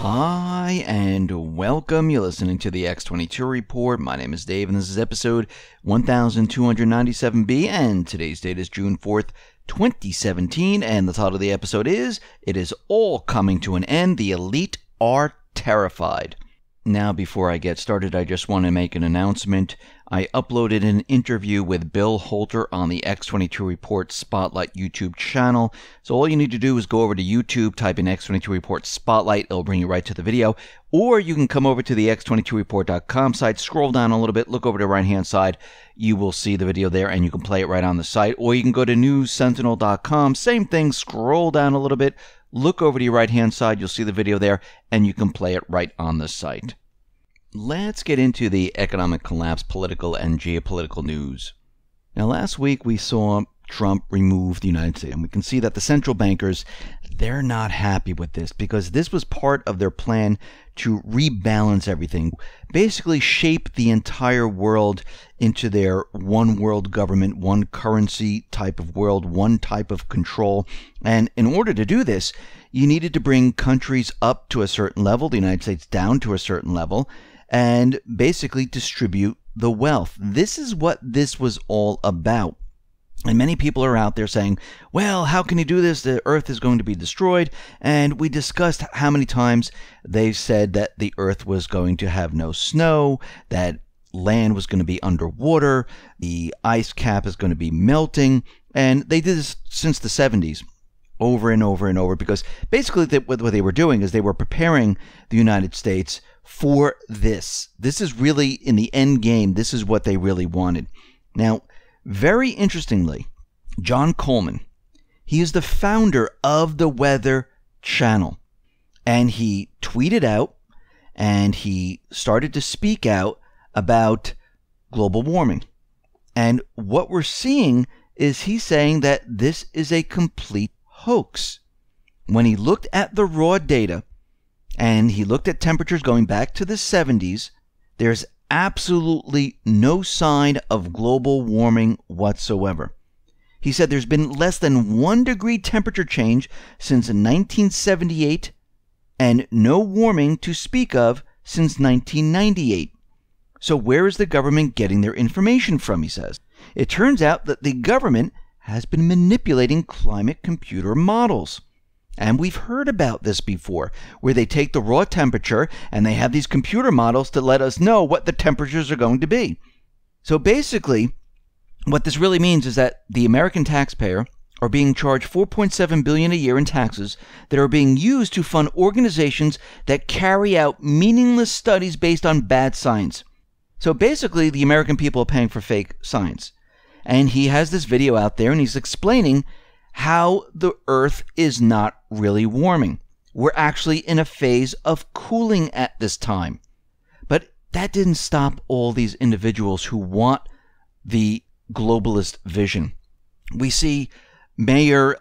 Hi and welcome. You're listening to the X22 Report. My name is Dave and this is episode 1297B and today's date is June 4th, 2017, and the title of the episode is It Is All Coming to an End. The Elite Are Terrified. Now, before I get started, I just want to make an announcement. I uploaded an interview with Bill Holter on the X22 Report Spotlight YouTube channel. So all you need to do is go over to YouTube, type in X22 Report Spotlight. It'll bring you right to the video. Or you can come over to the x22report.com site, scroll down a little bit, look over to the right-hand side. You will see the video there, and you can play it right on the site. Or you can go to newssentinel.com. Same thing, scroll down a little bit, look over to your right-hand side. You'll see the video there, and you can play it right on the site. Let's get into the economic collapse, political and geopolitical news. Now, last week we saw Trump remove the United States, and we can see that the central bankers, they're not happy with this because this was part of their plan to rebalance everything, basically shape the entire world into their one world government, one currency type of world, one type of control. And in order to do this, you needed to bring countries up to a certain level, the United States down to a certain level, and basically distribute the wealth. This is what this was all about. And many people are out there saying, well, how can you do this? The earth is going to be destroyed. And we discussed how many times they've said that the earth was going to have no snow, that land was going to be underwater, the ice cap is going to be melting. And they did this since the 70s. Over and over and over, because basically what they were doing is they were preparing the United States for this. This is really, in the end game, this is what they really wanted. Now, very interestingly, John Coleman, he is the founder of the Weather Channel, and he tweeted out and he started to speak out about global warming. And what we're seeing is he's saying that this is a complete hoax. When he looked at the raw data and he looked at temperatures going back to the 70s, there's absolutely no sign of global warming whatsoever. He said there's been less than 1 degree temperature change since 1978 and no warming to speak of since 1998. So where is the government getting their information from, he says? It turns out that the government has been manipulating climate computer models. And we've heard about this before, where they take the raw temperature and they have these computer models to let us know what the temperatures are going to be. So basically, what this really means is that the American taxpayer are being charged $4.7 billion a year in taxes that are being used to fund organizations that carry out meaningless studies based on bad science. So basically, the American people are paying for fake science. And he has this video out there and he's explaining how the earth is not really warming. We're actually in a phase of cooling at this time. But that didn't stop all these individuals who want the globalist vision. We see Mayor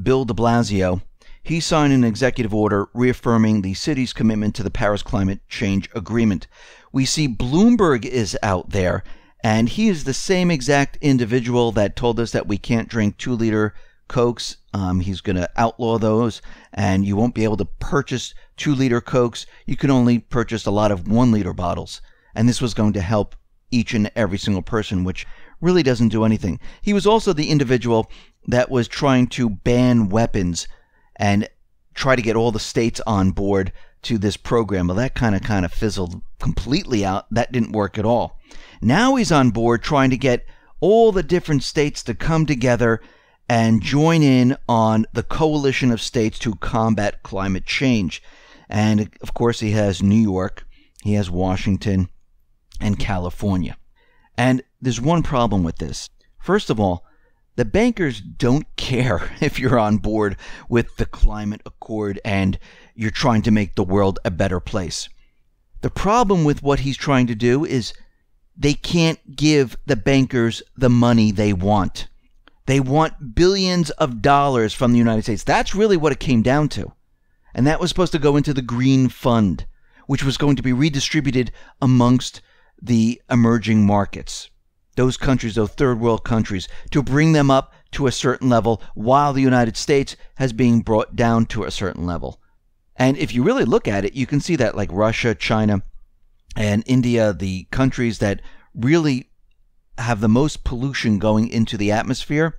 Bill de Blasio. He signed an executive order reaffirming the city's commitment to the Paris Climate Change Agreement. We see Bloomberg is out there, and he is the same exact individual that told us that we can't drink 2-liter Cokes. He's going to outlaw those, and you won't be able to purchase 2-liter Cokes. You can only purchase a lot of 1-liter bottles. And this was going to help each and every single person, which really doesn't do anything. He was also the individual that was trying to ban weapons and try to get all the states on board to this program. Well, that kind of fizzled completely out. That didn't work at all. Now he's on board trying to get all the different states to come together and join in on the coalition of states to combat climate change. And of course, he has New York, he has Washington, and California. And there's one problem with this. First of all, the bankers don't care if you're on board with the climate accord and you're trying to make the world a better place. The problem with what he's trying to do is they can't give the bankers the money they want. They want billions of dollars from the United States. That's really what it came down to. And that was supposed to go into the Green Fund, which was going to be redistributed amongst the emerging markets. Those countries, those third world countries, to bring them up to a certain level while the United States has been brought down to a certain level. And if you really look at it, you can see that like Russia, China, and India, the countries that really have the most pollution going into the atmosphere,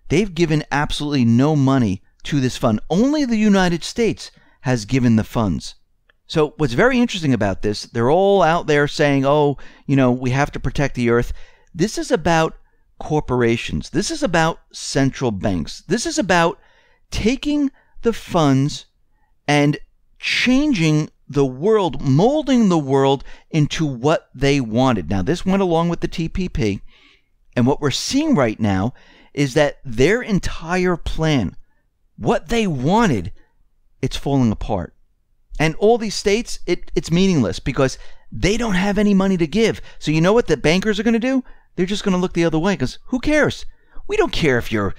they've given absolutely no money to this fund. Only the United States has given the funds. So what's very interesting about this, they're all out there saying, oh, we have to protect the earth. This is about corporations. This is about central banks. This is about taking the funds and changing the world, molding the world into what they wanted. Now, this went along with the TPP, and what we're seeing right now is that their entire plan, what they wanted, it's falling apart. And all these states, it's meaningless because they don't have any money to give. So you know what the bankers are going to do? They're just going to look the other way because who cares? We don't care if you're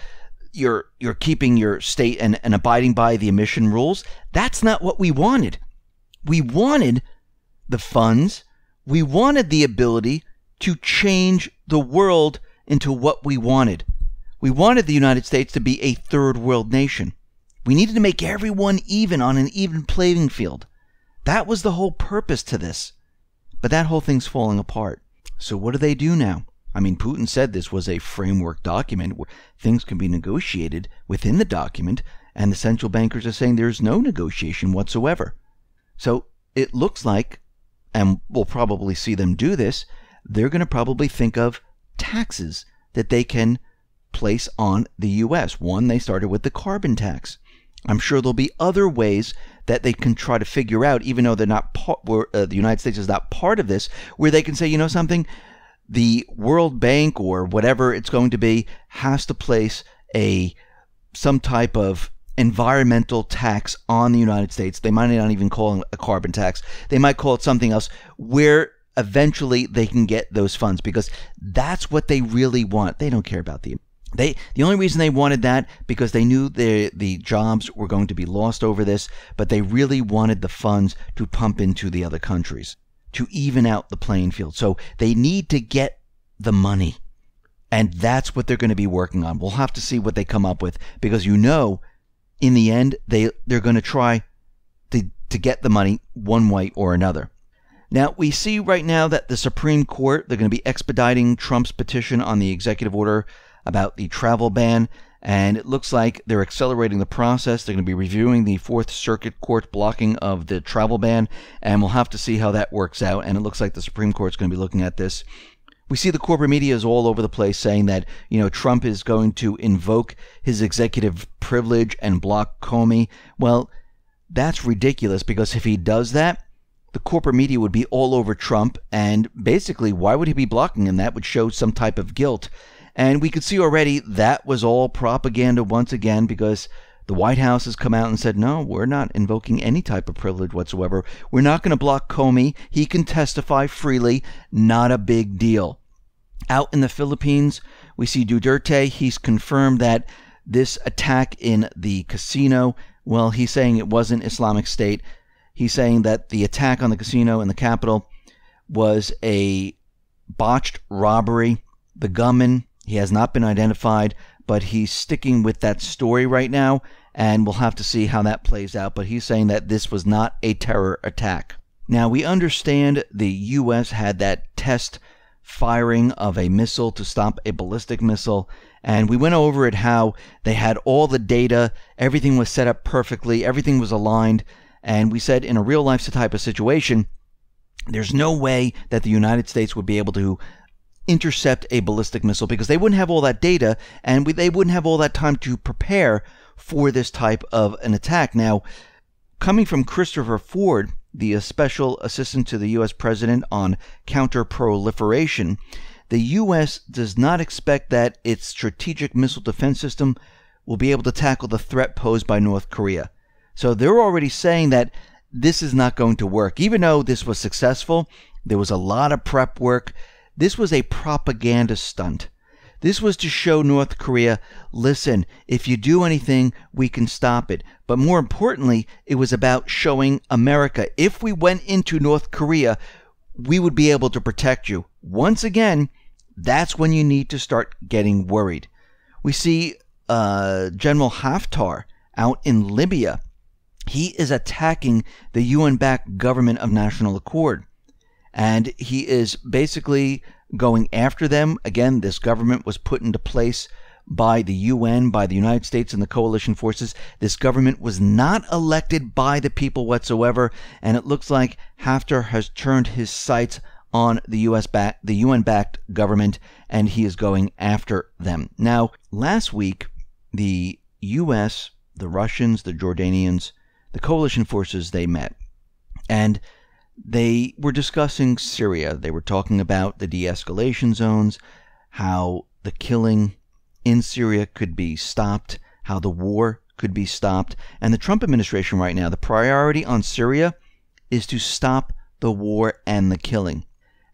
keeping your state and abiding by the emission rules. That's not what we wanted. We wanted the funds. We wanted the ability to change the world into what we wanted. We wanted the United States to be a third world nation. We needed to make everyone even on an even playing field. That was the whole purpose to this. But that whole thing's falling apart. So what do they do now? I mean, Putin said this was a framework document where things can be negotiated within the document, and the central bankers are saying there's no negotiation whatsoever. So it looks like, and we'll probably see them do this, they're going to probably think of taxes that they can place on the U.S. One, they started with the carbon tax. I'm sure there'll be other ways that they can try to figure out, even though they're not the United States is not part of this, where they can say, you know something, the World Bank or whatever it's going to be has to place some type of environmental tax on the United States. They might not even call it a carbon tax. They might call it something else, where eventually they can get those funds, because that's what they really want. They don't care about the only reason they wanted that because they knew the jobs were going to be lost over this, but they really wanted the funds to pump into the other countries to even out the playing field. So they need to get the money, and that's what they're going to be working on. We'll have to see what they come up with, because in the end they're going to try to get the money one way or another. Now, we see right now that the Supreme Court, they're going to be expediting Trump's petition on the executive order about the travel ban, and it looks like they're accelerating the process. They're going to be reviewing the Fourth Circuit Court blocking of the travel ban, and we'll have to see how that works out, and it looks like the Supreme Court's going to be looking at this. We see the corporate media is all over the place saying that, Trump is going to invoke his executive privilege and block Comey. Well, that's ridiculous, because if he does that, the corporate media would be all over Trump, and basically, why would he be blocking him? That would show some type of guilt. And we could see already that was all propaganda once again, because the White House has come out and said, no, we're not invoking any type of privilege whatsoever. We're not going to block Comey. He can testify freely. Not a big deal. Out in the Philippines, we see Duterte. He's confirmed that this attack in the casino, well, he's saying it wasn't Islamic State. He's saying that the attack on the casino in the capital was a botched robbery. The gunman, he has not been identified, but he's sticking with that story right now, and we'll have to see how that plays out. But he's saying that this was not a terror attack. Now, we understand the U.S. had that test firing of a missile to stop a ballistic missile, and we went over it how they had all the data, everything was set up perfectly, everything was aligned, and we said in a real-life type of situation, there's no way that the United States would be able to intercept a ballistic missile, because they wouldn't have all that data, and they wouldn't have all that time to prepare for this type of an attack. Now, coming from Christopher Ford, the special assistant to the U.S. President on counter-proliferation, the U.S. does not expect that its strategic missile defense system will be able to tackle the threat posed by North Korea. So they're already saying that this is not going to work. Even though this was successful, there was a lot of prep work. This was a propaganda stunt. This was to show North Korea, listen, if you do anything, we can stop it. But more importantly, it was about showing America, if we went into North Korea, we would be able to protect you. Once again, that's when you need to start getting worried. We see General Haftar out in Libya. he is attacking the UN-backed government of national accord. And he is basically going after them. Again, this government was put into place by the UN, by the United States and the coalition forces. This government was not elected by the people whatsoever, and it looks like Haftar has turned his sights on the UN-backed government, and he is going after them. Now, last week, the US, the Russians, the Jordanians, the coalition forces, they met, and they were discussing Syria. They were talking about the de-escalation zones, how the killing in Syria could be stopped, how the war could be stopped. And the Trump administration right now, the priority on Syria is to stop the war and the killing.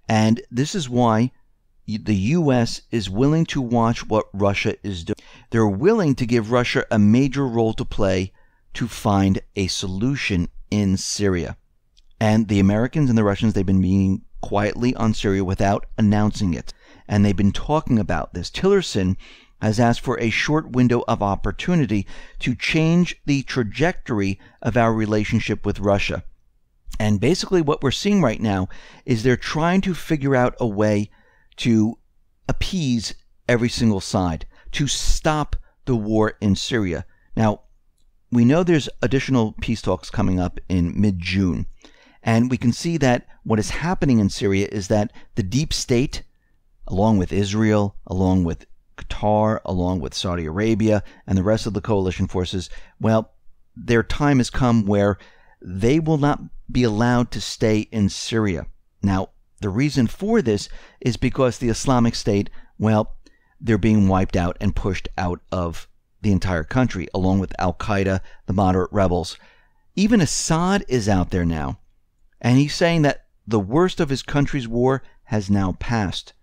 And this is why the U.S. is willing to watch what Russia is doing. They're willing to give Russia a major role to play to find a solution in Syria. And the Americans and the Russians, they've been meeting quietly on Syria without announcing it. And they've been talking about this. Tillerson has asked for a short window of opportunity to change the trajectory of our relationship with Russia. And basically what we're seeing right now is they're trying to figure out a way to appease every single side, to stop the war in Syria. Now, we know there's additional peace talks coming up in mid-June. And we can see that what is happening in Syria is that the deep state, along with Israel, along with Qatar, along with Saudi Arabia, and the rest of the coalition forces, well, their time has come where they will not be allowed to stay in Syria. Now, the reason for this is because the Islamic State, well, they're being wiped out and pushed out of the entire country, along with Al-Qaeda, the moderate rebels. Even Assad is out there now, and he's saying that the worst of his country's war has now passed.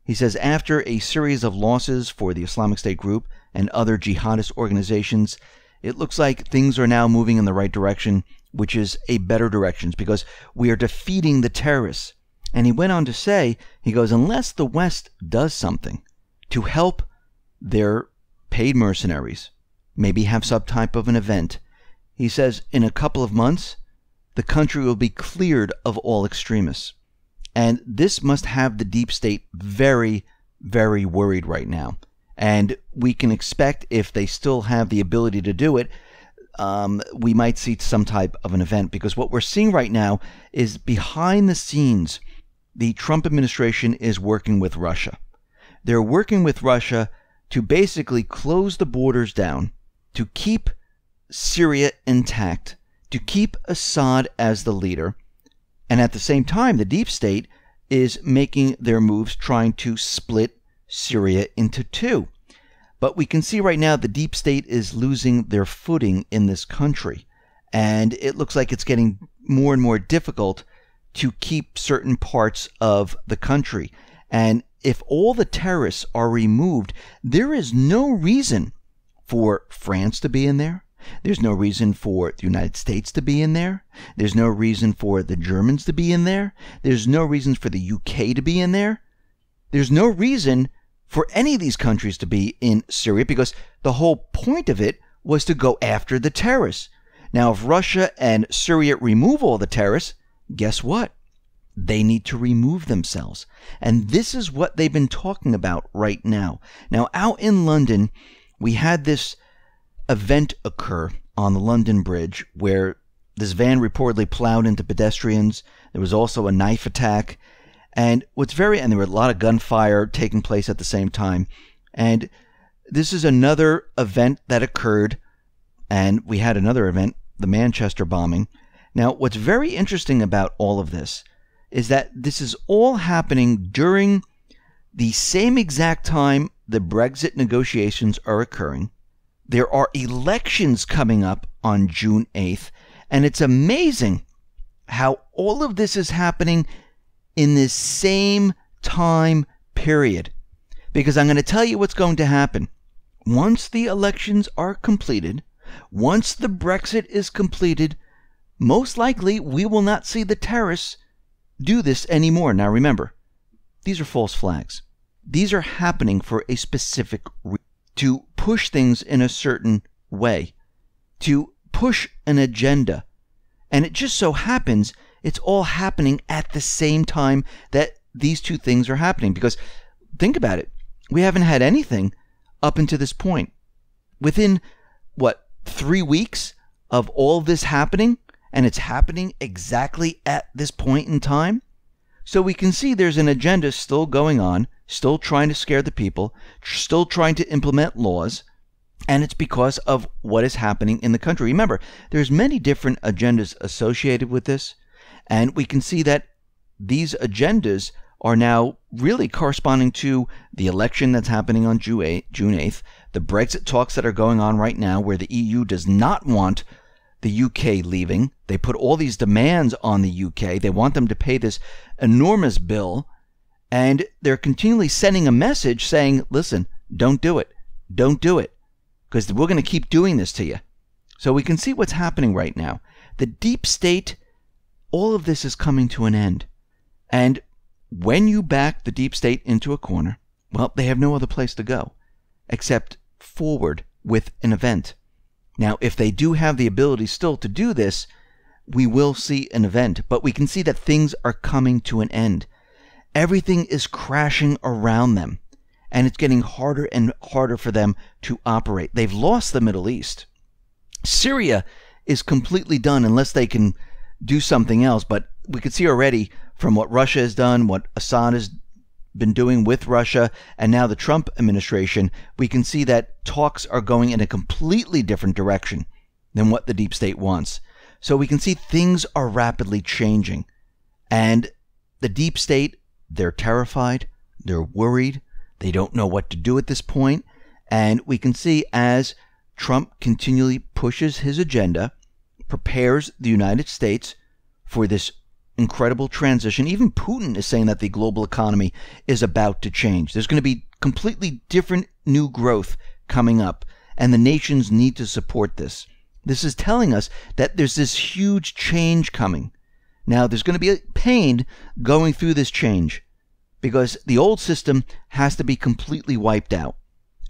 He says after a series of losses for the Islamic State group and other jihadist organizations, it looks like things are now moving in the right direction, which is a better direction, because we are defeating the terrorists. And he went on to say, he goes, unless the West does something to help their paid mercenaries, maybe have some type of an event, he says in a couple of months, the country will be cleared of all extremists. And this must have the deep state very, very worried right now. And we can expect, if they still have the ability to do it, we might see some type of an event. Because what we're seeing right now is behind the scenes, the Trump administration is working with Russia. They're working with Russia to basically close the borders down, to keep Syria intact, to keep Assad as the leader. And at the same time, the deep state is making their moves, trying to split Syria into two. But we can see right now the deep state is losing their footing in this country. And it looks like it's getting more and more difficult to keep certain parts of the country. And if all the terrorists are removed, there is no reason for France to be in there. There's no reason for the United States to be in there. There's no reason for the Germans to be in there. There's no reason for the UK to be in there. There's no reason for any of these countries to be in Syria, because the whole point of it was to go after the terrorists. Now, if Russia and Syria remove all the terrorists, guess what? They need to remove themselves. And this is what they've been talking about right now. Now, out in London, we had this event occur on the London Bridge where this van reportedly plowed into pedestrians. There was also a knife attack. And there were a lot of gunfire taking place at the same time. And this is another event that occurred. And we had another event, the Manchester bombing. Now, what's very interesting about all of this is that this is all happening during the same exact time the Brexit negotiations are occurring. There are elections coming up on June 8th, and it's amazing how all of this is happening in this same time period. Because I'm going to tell you what's going to happen. Once the elections are completed, once the Brexit is completed, most likely we will not see the terrorists do this anymore. Now remember, these are false flags. These are happening for a specific reason. To push things in a certain way, to push an agenda. And it just so happens it's all happening at the same time that these two things are happening. Because think about it. We haven't had anything up until this point. Within, 3 weeks of all this happening, and it's happening exactly at this point in time. So we can see there's an agenda still going on, still trying to scare the people, still trying to implement laws, and it's because of what is happening in the country. Remember, there's many different agendas associated with this, and we can see that these agendas are now really corresponding to the election that's happening on June 8th, the Brexit talks that are going on right now, where the EU does not want the UK leaving. They put all these demands on the UK. They want them to pay this enormous bill, and they're continually sending a message saying, listen, don't do it. Don't do it, because we're going to keep doing this to you. So we can see what's happening right now. The deep state, all of this is coming to an end. And when you back the deep state into a corner, well, they have no other place to go except forward with an event. Now, if they do have the ability still to do this, we will see an event, but we can see that things are coming to an end. Everything is crashing around them, and it's getting harder and harder for them to operate. They've lost the Middle East. Syria is completely done unless they can do something else, but we could see already from what Russia has done, what Assad has been doing with Russia, and now the Trump administration, we can see that talks are going in a completely different direction than what the deep state wants. So we can see things are rapidly changing. And the deep state, they're terrified, they're worried, they don't know what to do at this point. And we can see as Trump continually pushes his agenda, prepares the United States for this incredible transition. Even Putin is saying that the global economy is about to change. There's going to be completely different new growth coming up, and the nations need to support this. This is telling us that there's this huge change coming. Now, there's going to be a pain going through this change because the old system has to be completely wiped out,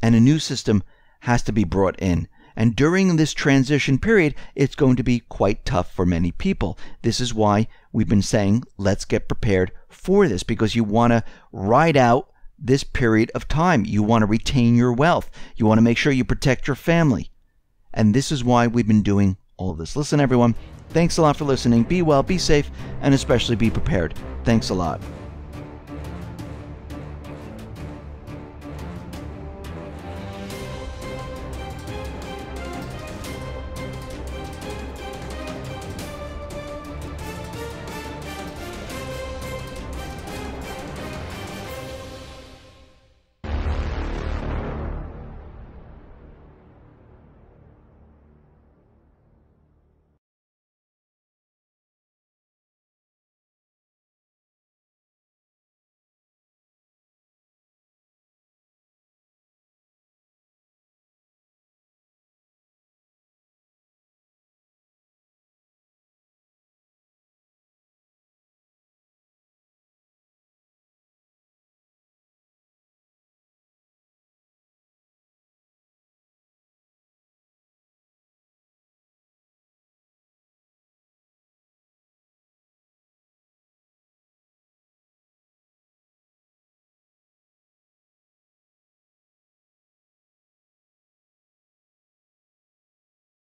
and a new system has to be brought in. And during this transition period, it's going to be quite tough for many people. This is why we've been saying, let's get prepared for this, because you want to ride out this period of time. You want to retain your wealth. You want to make sure you protect your family. And this is why we've been doing all of this. Listen, everyone, thanks a lot for listening. Be well, be safe, and especially be prepared. Thanks a lot.